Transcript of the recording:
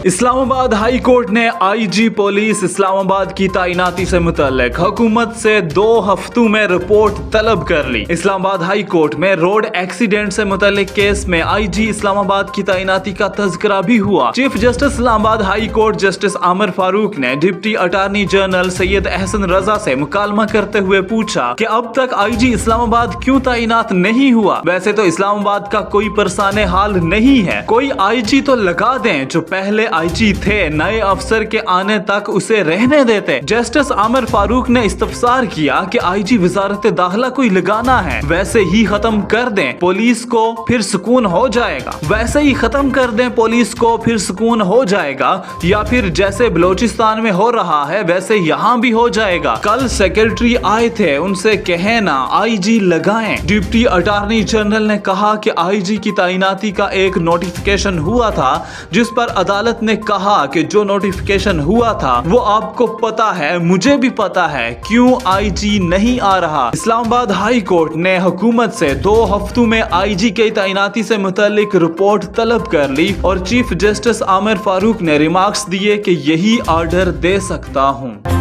Islamabad high court ने IG police Islamabad की तैनाती से मुतल्लिक हुकूमत से 2 हफ्तों में रिपोर्ट तलब कर ली। इस्लामाबाद हाई कोर्ट में रोड एक्सीडेंट से मुतल्लिक केस में आईजी इस्लामाबाद की तैनाती का तज़किरा भी हुआ। Chief justice Islamabad high court justice Aamir Farooq ने deputy attorney general Syed Ahsan Raza से मुकालमा करते हुए पूछा कि अब तक आईजी इस्लामाबाद क्यों तैनात नहीं हुआ। वैसे तो इस्लामाबाद का कोई परेशान हाल नहीं है, कोई आईजी तो लगा दें, जो पहले आईजी थे नए अफसर के आने तक उसे रहने देते। जस्टिस आमिर फारूक ने इस्तफसार किया कि आईजी वजारत दाखिला कोई लगाना है वैसे ही खत्म कर दें, पुलिस को फिर सुकून हो जाएगा। वैसे ही खत्म कर दें, पुलिस को फिर सुकून हो जाएगा, या फिर जैसे बलोचिस्तान में हो रहा है वैसे यहाँ भी हो जाएगा। कल सेक्रेटरी आए थे, उनसे कहे ना आईजी लगाएं। डिप्टी अटॉर्नी जनरल ने कहा कि आईजी की तैनाती का एक नोटिफिकेशन हुआ था, जिस पर अदालत ने कहा कि जो नोटिफिकेशन हुआ था वो आपको पता है, मुझे भी पता है, क्यों आईजी नहीं आ रहा। इस्लामाबाद हाई कोर्ट ने हुकूमत से 2 हफ्तों में आईजी की तैनाती से मुताल्लिक रिपोर्ट तलब कर ली और चीफ जस्टिस आमिर फारूक ने रिमार्क्स दिए कि यही ऑर्डर दे सकता हूं।